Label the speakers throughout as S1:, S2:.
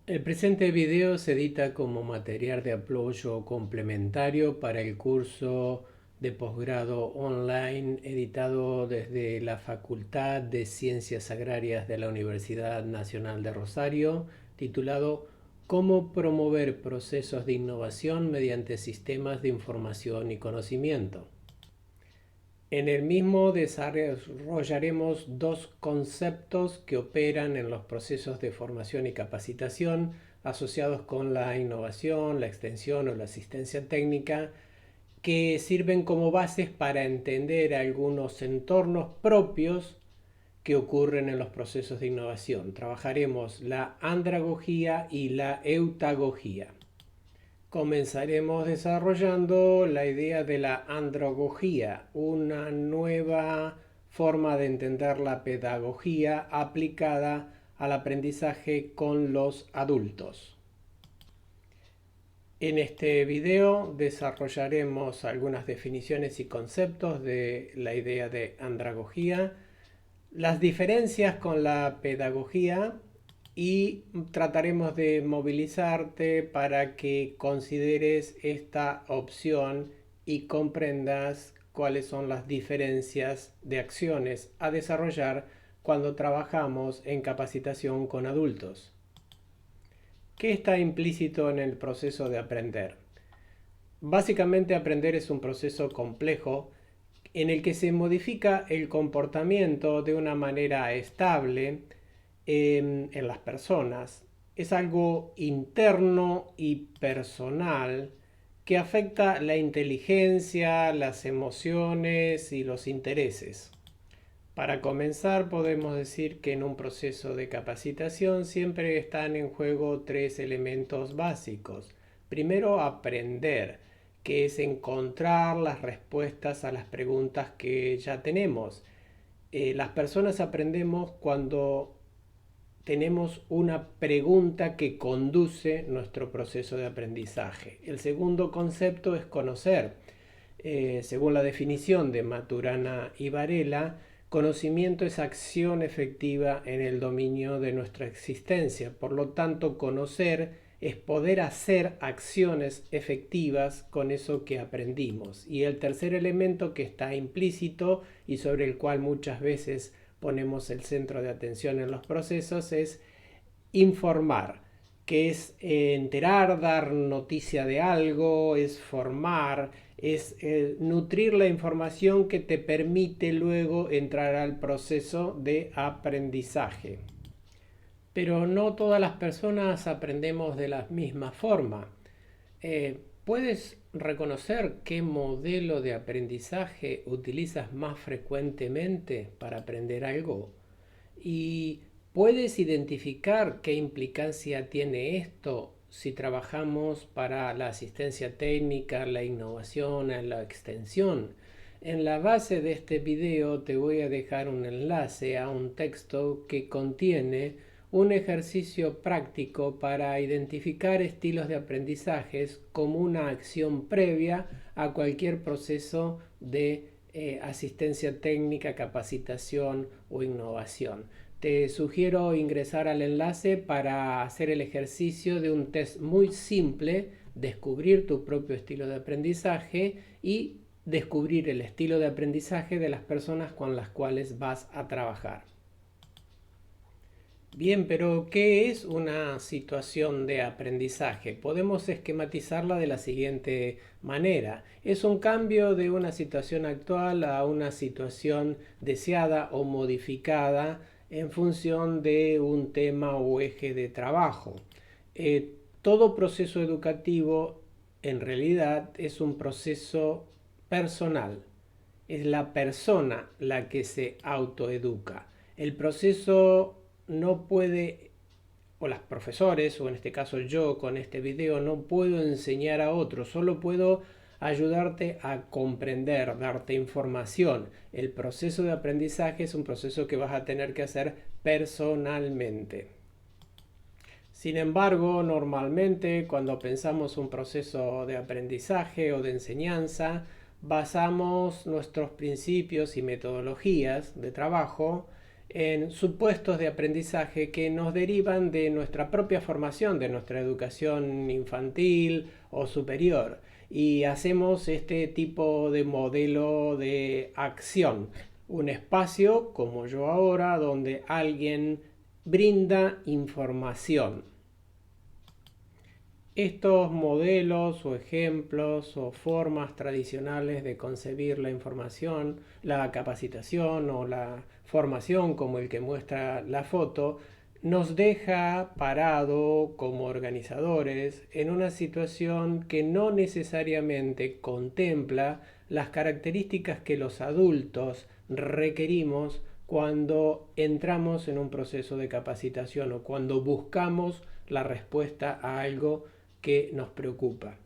S1: El presente video se edita como material de apoyo complementario para el curso de posgrado online editado desde la Facultad de Ciencias Agrarias de la Universidad Nacional de Rosario, titulado Cómo promover procesos de innovación mediante sistemas de información y conocimiento. En el mismo desarrollaremos dos conceptos que operan en los procesos de formación y capacitación asociados con la innovación, la extensión o la asistencia técnica, que sirven como bases para entender algunos entornos propios que ocurren en los procesos de innovación. Trabajaremos la andragogía y la eutagogía. Comenzaremos desarrollando la idea de la andragogía, una nueva forma de entender la pedagogía aplicada al aprendizaje con los adultos. En este video desarrollaremos algunas definiciones y conceptos de la idea de andragogía, las diferencias con la pedagogía y trataremos de movilizarte para que consideres esta opción y comprendas cuáles son las diferencias de acciones a desarrollar cuando trabajamos en capacitación con adultos. ¿Qué está implícito en el proceso de aprender? Básicamente, aprender es un proceso complejo en el que se modifica el comportamiento de una manera estable en las personas. Es algo interno y personal que afecta la inteligencia, las emociones y los intereses. Para comenzar, podemos decir que en un proceso de capacitación siempre están en juego tres elementos básicos. Primero, aprender, que es encontrar las respuestas a las preguntas que ya tenemos. Las personas aprendemos cuando tenemos una pregunta que conduce nuestro proceso de aprendizaje. El segundo concepto es conocer. Según la definición de Maturana y Varela, conocimiento es acción efectiva en el dominio de nuestra existencia. Por lo tanto, conocer es poder hacer acciones efectivas con eso que aprendimos. Y el tercer elemento que está implícito y sobre el cual muchas veces ponemos el centro de atención en los procesos es informar, que es enterar, dar noticia de algo, es formar, es nutrir la información que te permite luego entrar al proceso de aprendizaje. Pero no todas las personas aprendemos de la misma forma. ¿Puedes reconocer qué modelo de aprendizaje utilizas más frecuentemente para aprender algo? ¿Y puedes identificar qué implicancia tiene esto si trabajamos para la asistencia técnica, la innovación, la extensión? En la base de este video te voy a dejar un enlace a un texto que contiene un ejercicio práctico para identificar estilos de aprendizajes como una acción previa a cualquier proceso de asistencia técnica, capacitación o innovación. Te sugiero ingresar al enlace para hacer el ejercicio de un test muy simple, descubrir tu propio estilo de aprendizaje y descubrir el estilo de aprendizaje de las personas con las cuales vas a trabajar. Bien, pero ¿qué es una situación de aprendizaje? Podemos esquematizarla de la siguiente manera. Es un cambio de una situación actual a una situación deseada o modificada en función de un tema o eje de trabajo. Todo proceso educativo en realidad es un proceso personal. Es la persona la que se autoeduca. El proceso no puede, o los profesores, o en este caso yo con este video, no puedo enseñar a otros, solo puedo ayudarte a comprender, darte información. El proceso de aprendizaje es un proceso que vas a tener que hacer personalmente. Sin embargo, normalmente cuando pensamos un proceso de aprendizaje o de enseñanza, basamos nuestros principios y metodologías de trabajo en supuestos de aprendizaje que nos derivan de nuestra propia formación, de nuestra educación infantil o superior. Y hacemos este tipo de modelo de acción. Un espacio, como yo ahora, donde alguien brinda información. Estos modelos o ejemplos o formas tradicionales de concebir la información, la capacitación o la formación, como el que muestra la foto, nos deja parado como organizadores en una situación que no necesariamente contempla las características que los adultos requerimos cuando entramos en un proceso de capacitación o cuando buscamos la respuesta a algo que nos preocupa.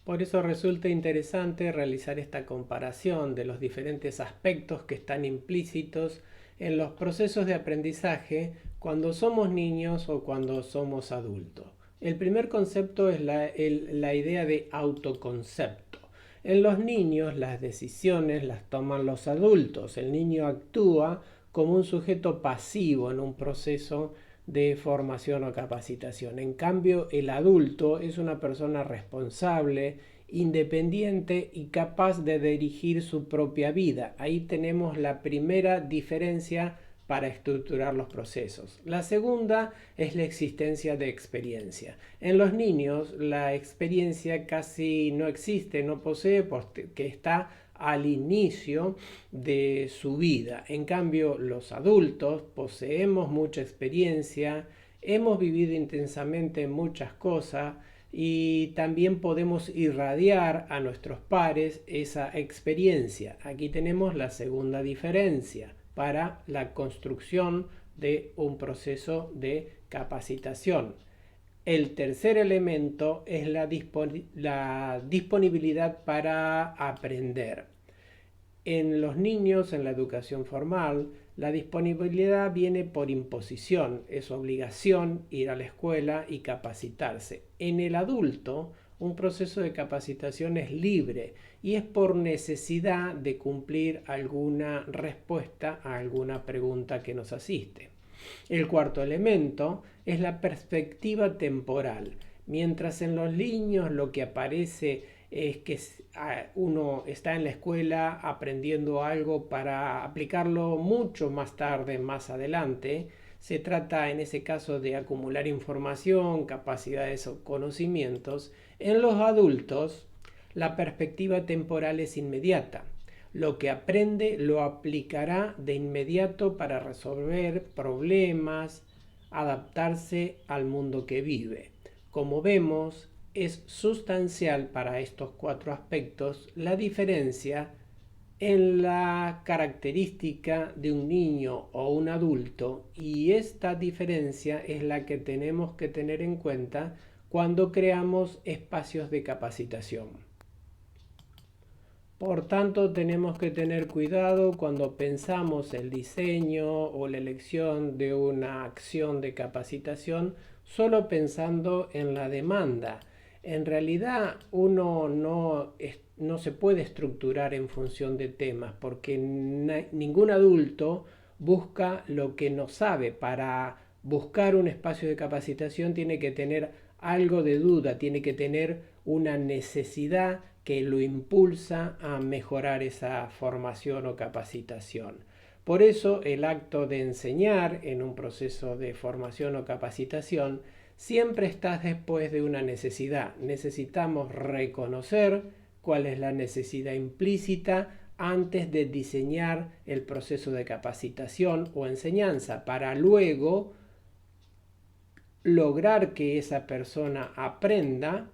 S1: Por eso resulta interesante realizar esta comparación de los diferentes aspectos que están implícitos en los procesos de aprendizaje cuando somos niños o cuando somos adultos. El primer concepto es la idea de autoconcepto. En los niños las decisiones las toman los adultos. El niño actúa como un sujeto pasivo en un proceso de formación o capacitación. En cambio, el adulto es una persona responsable, independiente y capaz de dirigir su propia vida. Ahí tenemos la primera diferencia para estructurar los procesos. La segunda es la existencia de experiencia. En los niños la experiencia casi no existe, no posee, porque está al inicio de su vida. En cambio, los adultos poseemos mucha experiencia, hemos vivido intensamente muchas cosas y también podemos irradiar a nuestros pares esa experiencia. Aquí tenemos la segunda diferencia para la construcción de un proceso de capacitación. El tercer elemento es la disponibilidad para aprender. En los niños, en la educación formal, la disponibilidad viene por imposición, es obligación ir a la escuela y capacitarse. En el adulto, un proceso de capacitación es libre y es por necesidad de cumplir alguna respuesta a alguna pregunta que nos asiste. El cuarto elemento es la perspectiva temporal. Mientras en los niños lo que aparece es que uno está en la escuela aprendiendo algo para aplicarlo mucho más tarde, más adelante, se trata en ese caso de acumular información, capacidades o conocimientos. En los adultos, la perspectiva temporal es inmediata. Lo que aprende lo aplicará de inmediato para resolver problemas, adaptarse al mundo que vive. Como vemos, es sustancial para estos cuatro aspectos la diferencia en la característica de un niño o un adulto, y esta diferencia es la que tenemos que tener en cuenta cuando creamos espacios de capacitación. Por tanto, tenemos que tener cuidado cuando pensamos el diseño o la elección de una acción de capacitación solo pensando en la demanda. En realidad, uno no se puede estructurar en función de temas porque ningún adulto busca lo que no sabe. Para buscar un espacio de capacitación tiene que tener algo de duda, tiene que tener una necesidad que lo impulsa a mejorar esa formación o capacitación. Por eso el acto de enseñar en un proceso de formación o capacitación siempre está después de una necesidad. Necesitamos reconocer cuál es la necesidad implícita antes de diseñar el proceso de capacitación o enseñanza para luego lograr que esa persona aprenda,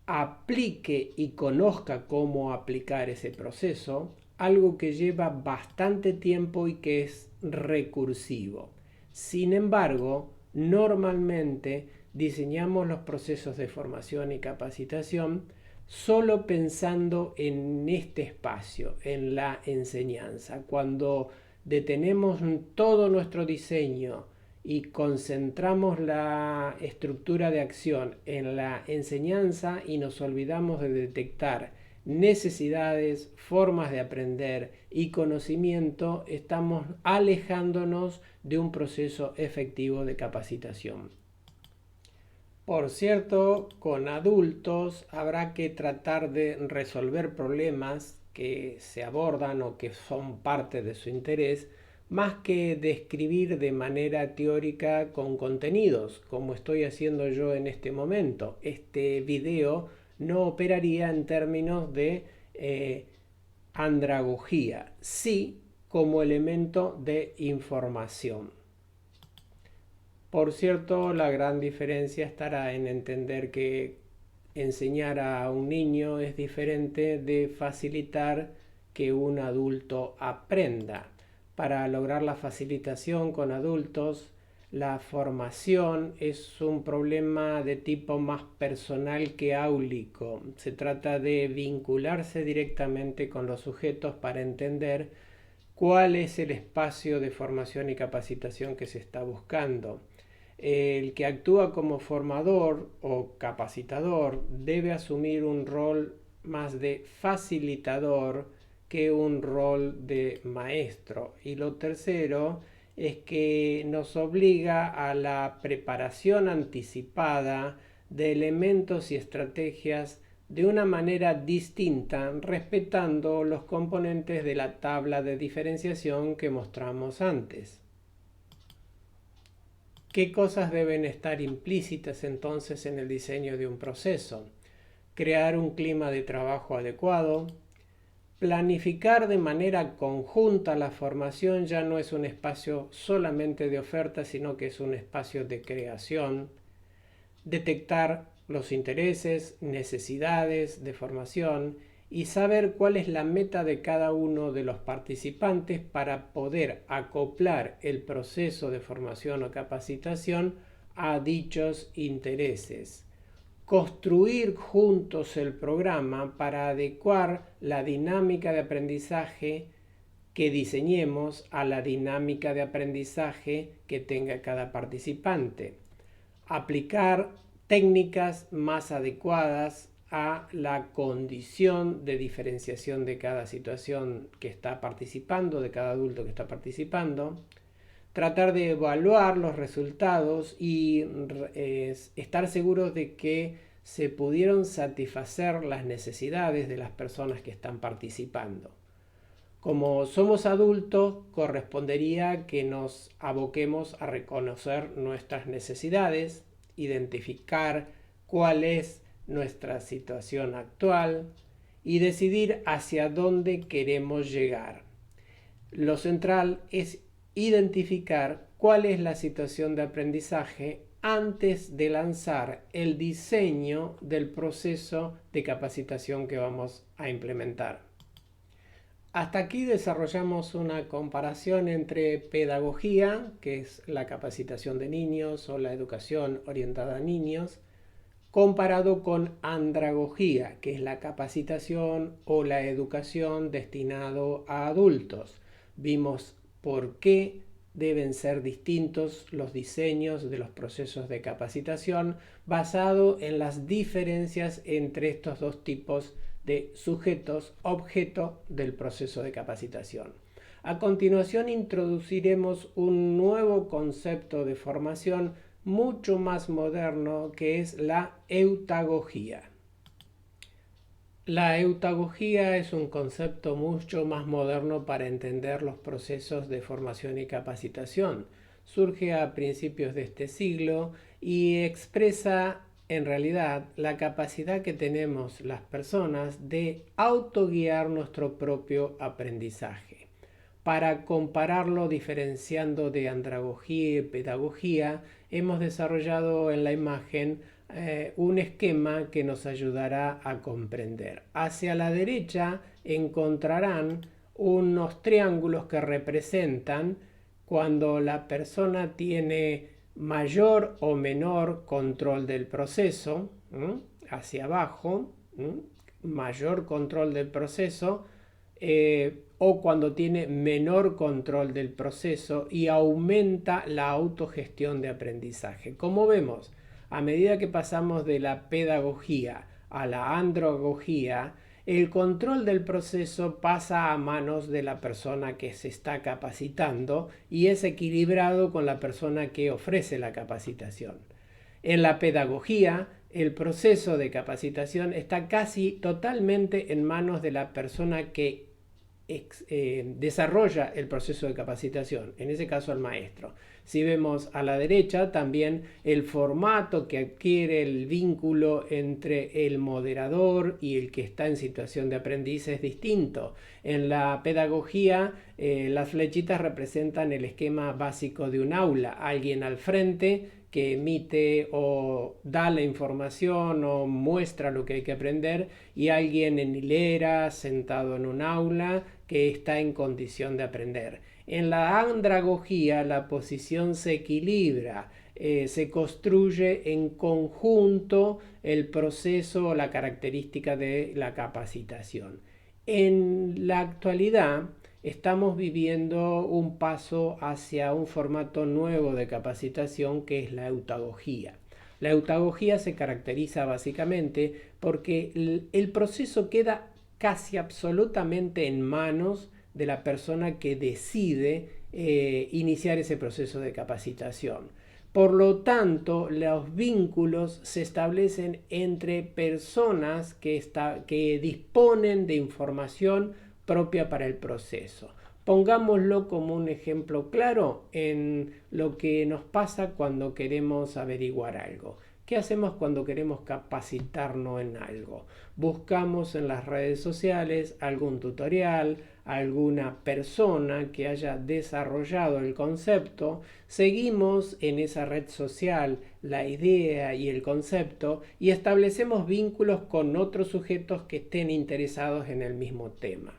S1: aplique y conozca cómo aplicar ese proceso, algo que lleva bastante tiempo y que es recursivo. Sin embargo, normalmente diseñamos los procesos de formación y capacitación solo pensando en este espacio, en la enseñanza. Cuando detenemos todo nuestro diseño y concentramos la estructura de acción en la enseñanza y nos olvidamos de detectar necesidades, formas de aprender y conocimiento, estamos alejándonos de un proceso efectivo de capacitación. Por cierto, con adultos habrá que tratar de resolver problemas que se abordan o que son parte de su interés, más que describir de manera teórica con contenidos, como estoy haciendo yo en este momento. Este video no operaría en términos de andragogía, sí como elemento de información. Por cierto, la gran diferencia estará en entender que enseñar a un niño es diferente de facilitar que un adulto aprenda. Para lograr la facilitación con adultos, la formación es un problema de tipo más personal que áulico. Se trata de vincularse directamente con los sujetos para entender cuál es el espacio de formación y capacitación que se está buscando. El que actúa como formador o capacitador debe asumir un rol más de facilitador que un rol de maestro. Y lo tercero es que nos obliga a la preparación anticipada de elementos y estrategias de una manera distinta, respetando los componentes de la tabla de diferenciación que mostramos antes. ¿Qué cosas deben estar implícitas entonces en el diseño de un proceso? Crear un clima de trabajo adecuado, planificar de manera conjunta la formación ya no es un espacio solamente de oferta, sino que es un espacio de creación, detectar los intereses, necesidades de formación y saber cuál es la meta de cada uno de los participantes para poder acoplar el proceso de formación o capacitación a dichos intereses. Construir juntos el programa para adecuar la dinámica de aprendizaje que diseñemos a la dinámica de aprendizaje que tenga cada participante. Aplicar técnicas más adecuadas a la condición de diferenciación de cada situación que está participando, de cada adulto que está participando, tratar de evaluar los resultados y estar seguros de que se pudieron satisfacer las necesidades de las personas que están participando. Como somos adultos, correspondería que nos aboquemos a reconocer nuestras necesidades, identificar cuál es nuestra situación actual y decidir hacia dónde queremos llegar. Lo central es identificar cuál es la situación de aprendizaje antes de lanzar el diseño del proceso de capacitación que vamos a implementar. Hasta aquí desarrollamos una comparación entre pedagogía, que es la capacitación de niños o la educación orientada a niños, comparado con andragogía, que es la capacitación o la educación destinado a adultos. Vimos por qué deben ser distintos los diseños de los procesos de capacitación basado en las diferencias entre estos dos tipos de sujetos objeto del proceso de capacitación. A continuación introduciremos un nuevo concepto de formación mucho más moderno que es la eutagogía. La eutagogía es un concepto mucho más moderno para entender los procesos de formación y capacitación. Surge a principios de este siglo y expresa en realidad la capacidad que tenemos las personas de autoguiar nuestro propio aprendizaje. Para compararlo diferenciando de andragogía y pedagogía, hemos desarrollado en la imagen un esquema que nos ayudará a comprender. Hacia la derecha encontrarán unos triángulos que representan cuando la persona tiene mayor o menor control del proceso, hacia abajo, mayor control del proceso, o cuando tiene menor control del proceso y aumenta la autogestión de aprendizaje. Como vemos, a medida que pasamos de la pedagogía a la andragogía, el control del proceso pasa a manos de la persona que se está capacitando y es equilibrado con la persona que ofrece la capacitación. En la pedagogía, el proceso de capacitación está casi totalmente en manos de la persona que desarrolla el proceso de capacitación, en ese caso el maestro. Si vemos a la derecha, también el formato que adquiere el vínculo entre el moderador y el que está en situación de aprendiz es distinto. En la pedagogía, las flechitas representan el esquema básico de un aula, alguien al frente que emite o da la información o muestra lo que hay que aprender, y alguien en hilera sentado en un aula que está en condición de aprender. En la andragogía la posición se equilibra, se construye en conjunto el proceso o la característica de la capacitación. En la actualidad estamos viviendo un paso hacia un formato nuevo de capacitación que es la eutagogía. La eutagogía se caracteriza básicamente porque el proceso queda casi absolutamente en manos de la persona que decide iniciar ese proceso de capacitación. Por lo tanto, los vínculos se establecen entre personas que disponen de información propia para el proceso. Pongámoslo como un ejemplo claro en lo que nos pasa cuando queremos averiguar algo. ¿Qué hacemos cuando queremos capacitarnos en algo? Buscamos en las redes sociales algún tutorial, alguna persona que haya desarrollado el concepto, seguimos en esa red social la idea y el concepto y establecemos vínculos con otros sujetos que estén interesados en el mismo tema.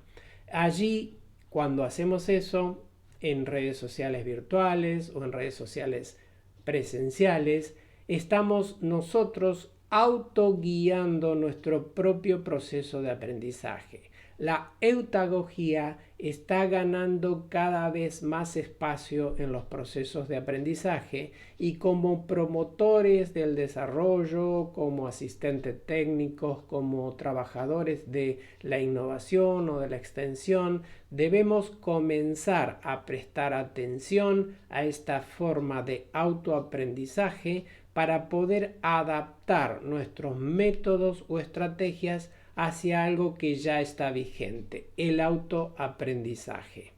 S1: Allí, cuando hacemos eso en redes sociales virtuales o en redes sociales presenciales, estamos nosotros autoguiando nuestro propio proceso de aprendizaje. La eutagogía está ganando cada vez más espacio en los procesos de aprendizaje y como promotores del desarrollo, como asistentes técnicos, como trabajadores de la innovación o de la extensión, debemos comenzar a prestar atención a esta forma de autoaprendizaje para poder adaptar nuestros métodos o estrategias hacia algo que ya está vigente, el autoaprendizaje.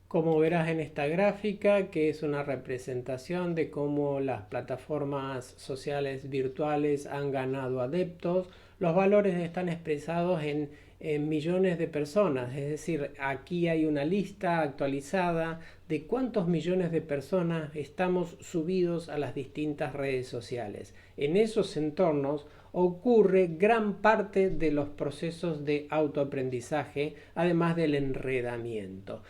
S1: Como verás en esta gráfica, que es una representación de cómo las plataformas sociales virtuales han ganado adeptos, los valores están expresados en millones de personas, es decir, aquí hay una lista actualizada de cuántos millones de personas estamos subidos a las distintas redes sociales. En esos entornos ocurre gran parte de los procesos de autoaprendizaje, además del enredamiento.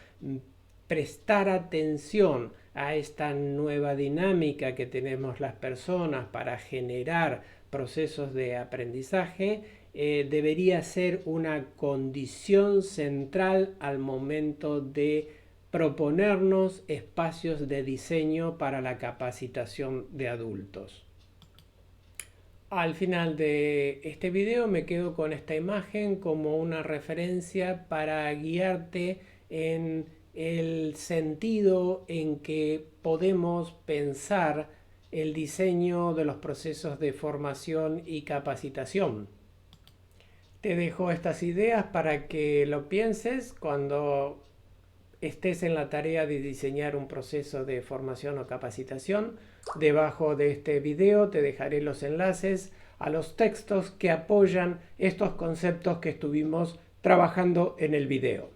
S1: Prestar atención a esta nueva dinámica que tenemos las personas para generar procesos de aprendizaje debería ser una condición central al momento de proponernos espacios de diseño para la capacitación de adultos. Al final de este video me quedo con esta imagen como una referencia para guiarte en el sentido en que podemos pensar el diseño de los procesos de formación y capacitación. Te dejo estas ideas para que lo pienses cuando estés en la tarea de diseñar un proceso de formación o capacitación. Debajo de este video te dejaré los enlaces a los textos que apoyan estos conceptos que estuvimos trabajando en el video.